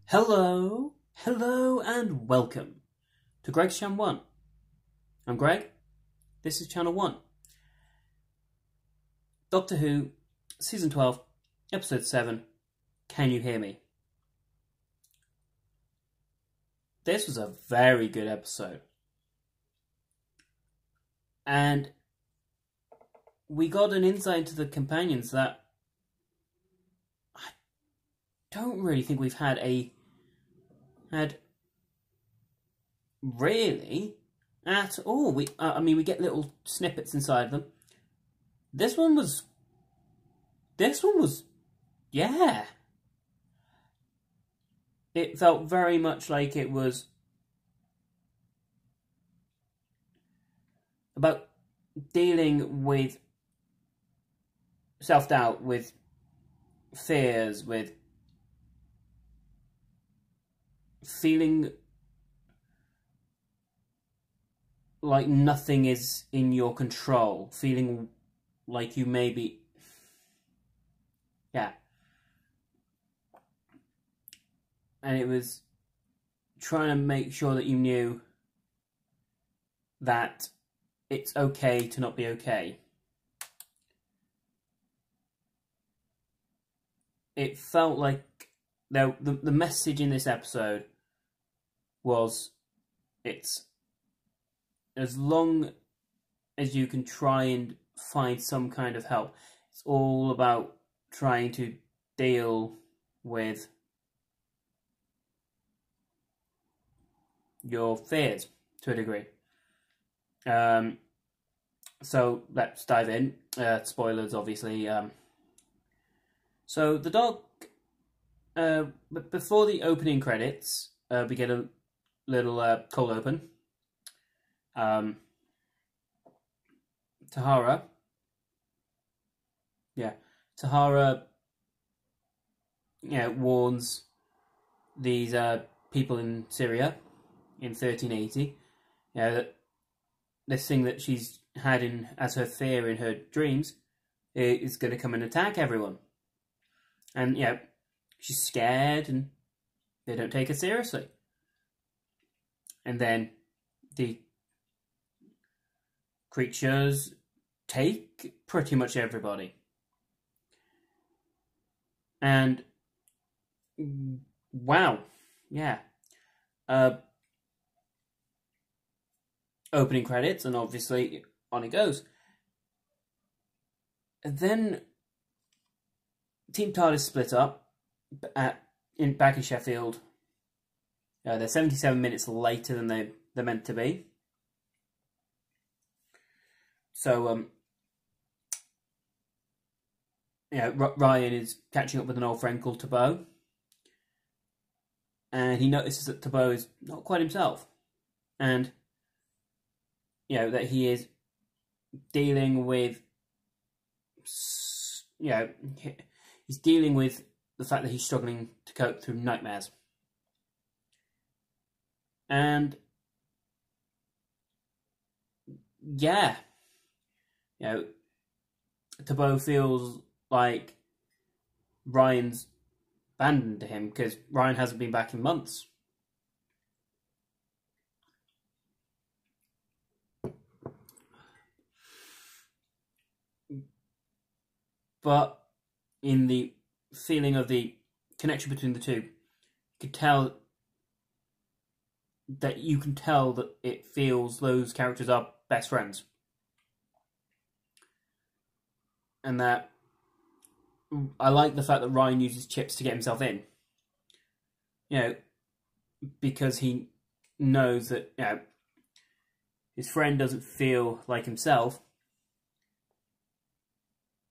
Hello, hello, and welcome to Greg's Channel 1. I'm Greg, this is Channel 1. Doctor Who, Season 12, Episode 7, Can You Hear Me? This was a very good episode. And we got an insight into the companions that I don't really think we've had really at all. We get little snippets inside them. This one was, yeah. It felt very much like it was about dealing with self-doubt, with fears, with feeling like nothing is in your control, feeling like you may be, yeah. And it was trying to make sure that you knew that it's okay to not be okay. It felt like the message in this episode was, it's as long as you can try and find some kind of help. It's all about trying to deal with your fears to a degree. So let's dive in. Spoilers, obviously. So the dog, before the opening credits, we get a little cold open. Tahara warns these people in Syria in 1380, that this thing that she's had as her fear in her dreams is going to come and attack everyone. And, she's scared and they don't take her seriously. And then the creatures take pretty much everybody. And, wow, yeah. Opening credits, and obviously on it goes. And then Team TARDIS split up back in Sheffield. They're 77 minutes later than they're meant to be. So, Ryan is catching up with an old friend called Tabo. And he notices that Tabo is not quite himself. And, that he is dealing with, he's dealing with the fact that he's struggling to cope through nightmares. And, yeah, Tabo feels like Ryan's abandoned him because Ryan hasn't been back in months. But in the feeling of the connection between the two, you can tell that it feels those characters are best friends. And that I like the fact that Ryan uses chips to get himself in. Because he knows that, his friend doesn't feel like himself.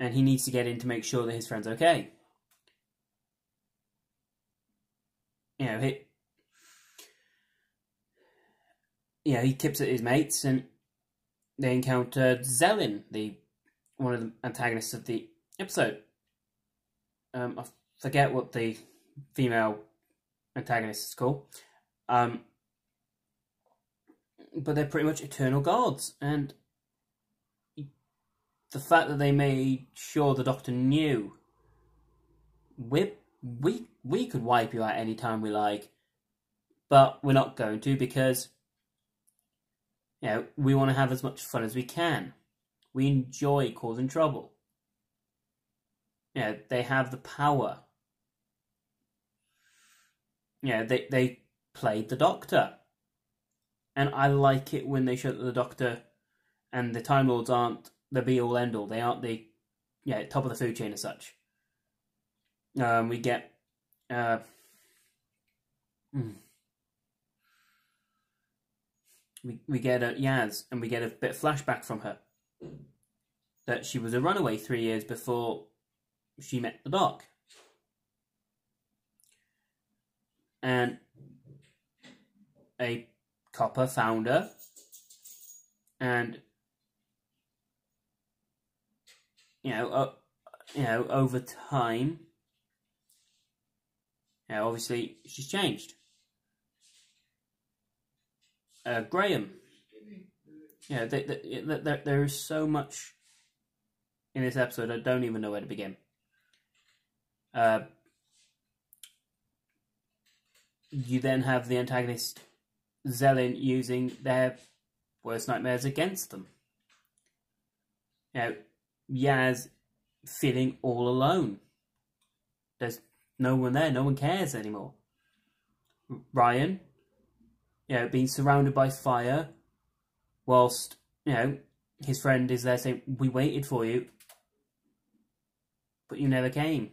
And he needs to get in to make sure that his friend's okay. He tips at his mates, and they encounter Zelin, one of the antagonists of the episode. I forget what the female antagonist is called. But they're pretty much eternal gods, and the fact that they made sure the Doctor knew, we're we could wipe you out any time we like, but we're not going to, because we want to have as much fun as we can. We enjoy causing trouble. They have the power. They played the Doctor. And I like it when they show that the Doctor and the Time Lords aren't the be-all, end-all. They aren't the top of the food chain as such. We get... We get Yaz, and we get a bit of flashback from her. That she was a runaway 3 years before she met the Doc. And a copper found her, and over time, obviously she's changed. Graham, there is so much in this episode. I don't even know where to begin. You then have the antagonist Zellin using their worst nightmares against them. Yaz feeling all alone. There's no one there. No one cares anymore. Ryan, being surrounded by fire, whilst his friend is there saying, "We waited for you, but you never came.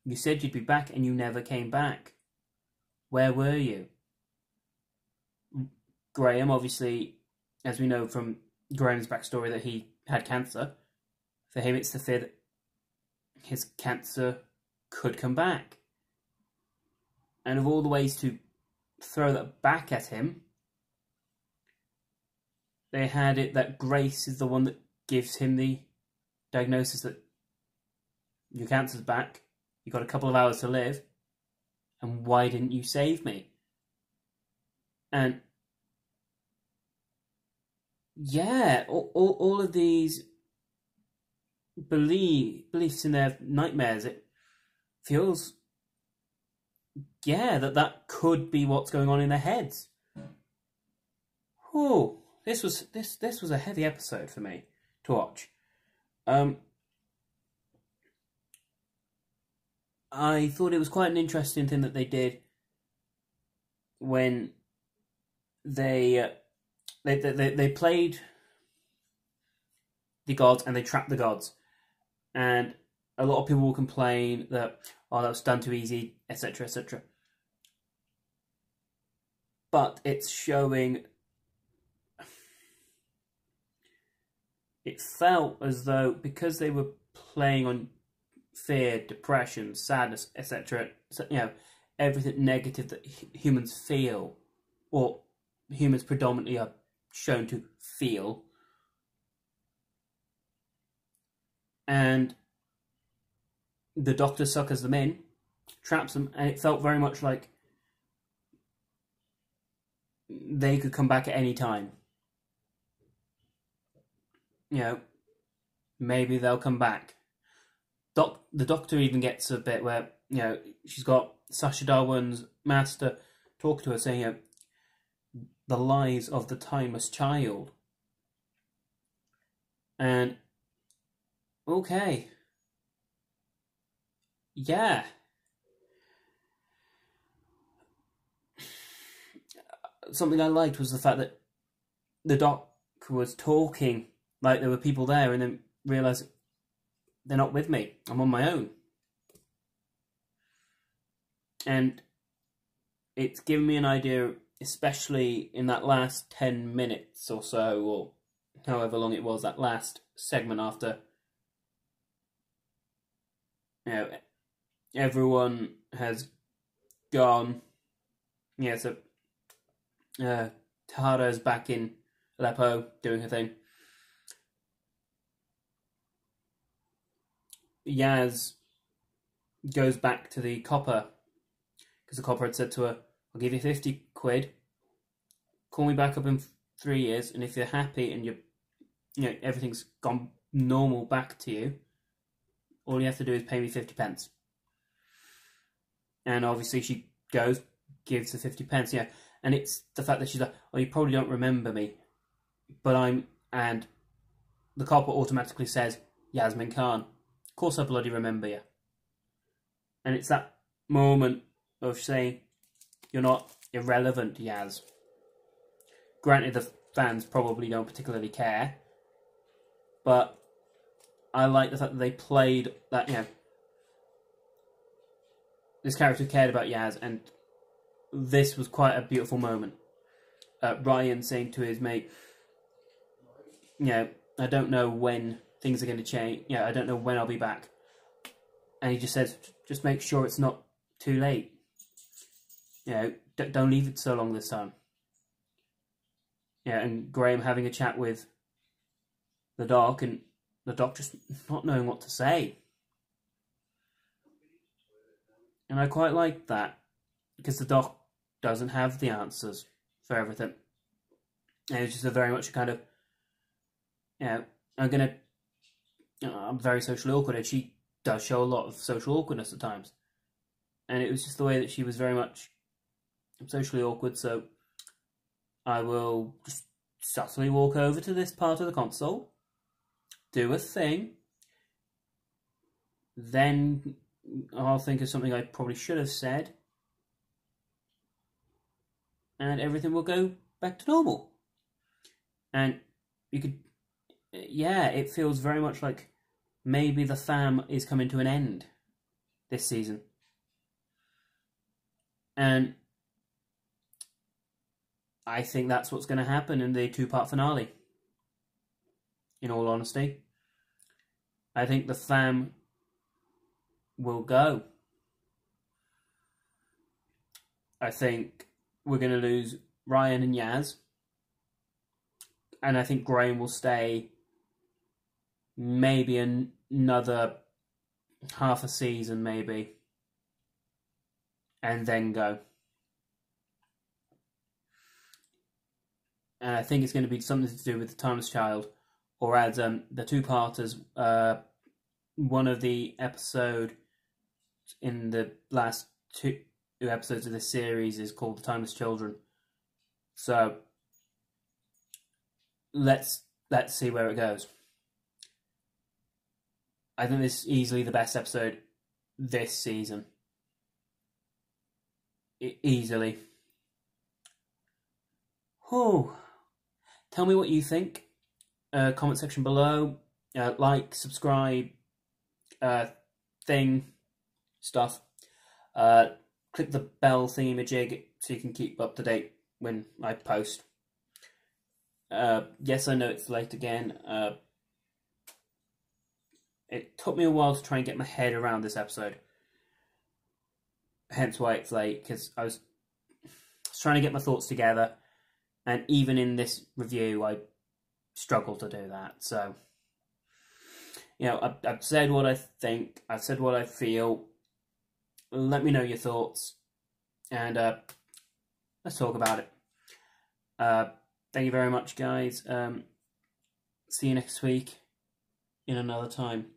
You said you'd be back, and you never came back. Where were you?" Graham, obviously, as we know from Graham's backstory, that he had cancer. For him, it's the fear that his cancer could come back. And of all the ways to throw that back at him, they had it that Grace is the one that gives him the diagnosis that your cancer's back, you've got a couple of hours to live, and why didn't you save me? And all of these beliefs in their nightmares, it feels that could be what's going on in their heads. Oh, this was a heavy episode for me to watch. I thought it was quite an interesting thing that they did when they played the gods and they trapped the gods, and a lot of people will complain that that was done too easy, etc., etc. But it's showing. It felt as though, because they were playing on fear, depression, sadness, etc., everything negative that humans feel, or humans predominantly are shown to feel, and the Doctor suckers them in, traps them, and it felt very much like they could come back at any time. Maybe they'll come back. The Doctor even gets a bit where, she's got Sacha Darwin's master talk to her, saying, the lies of the timeless child. And, okay. Yeah. Something I liked was the fact that the Doc was talking like there were people there, and then realised they're not with me. I'm on my own. And it's given me an idea, especially in that last 10 minutes or so, or however long it was, that last segment after everyone has gone. So Tahara's back in Aleppo doing her thing. Yaz goes back to the copper, because the copper had said to her, "I'll give you 50 quid, call me back up in 3 years, and if you're happy and everything's gone normal back to you, all you have to do is pay me 50 pence." And obviously she goes, gives the 50 pence, yeah. And it's the fact that she's like, oh, you probably don't remember me, but and the cop automatically says, Yasmin Khan. Of course I bloody remember you. And it's that moment of saying, you're not irrelevant, Yaz. Granted, the fans probably don't particularly care, but I like the fact that they played that, this character cared about Yaz, and this was quite a beautiful moment. Ryan saying to his mate, I don't know when things are going to change. I don't know when I'll be back. And he just says, just make sure it's not too late. Don't leave it so long this time. And Graham having a chat with the Doc, and the Doc just not knowing what to say. And I quite like that, because the Doc doesn't have the answers for everything. And it's just a very much kind of, I'm very socially awkward, and she does show a lot of social awkwardness at times. And it was just the way that she was very much socially awkward, so I will just subtly walk over to this part of the console, do a thing, then I'll think of something I probably should have said, and everything will go back to normal. And you could, it feels very much like maybe the fam is coming to an end this season. And I think that's what's going to happen in the 2-part finale. In all honesty, I think the fam will go. I think we're going to lose Ryan and Yaz. And I think Graham will stay maybe another half a season, maybe. And then go. And I think it's going to be something to do with the Timeless Child, or as the 2-parters. One of the episode in the last 2 episodes of this series is called The Timeless Children. So let's see where it goes. I think this is easily the best episode this season. Easily. Oh. Tell me what you think. Comment section below. Like, subscribe, stuff. Click the bell thingamajig so you can keep up to date when I post. Yes, I know it's late again. It took me a while to try and get my head around this episode. Hence why it's late, because I was trying to get my thoughts together. And even in this review, I struggled to do that. So, I've said what I think. I've said what I feel. Let me know your thoughts. And let's talk about it. Thank you very much, guys. See you next week in another time.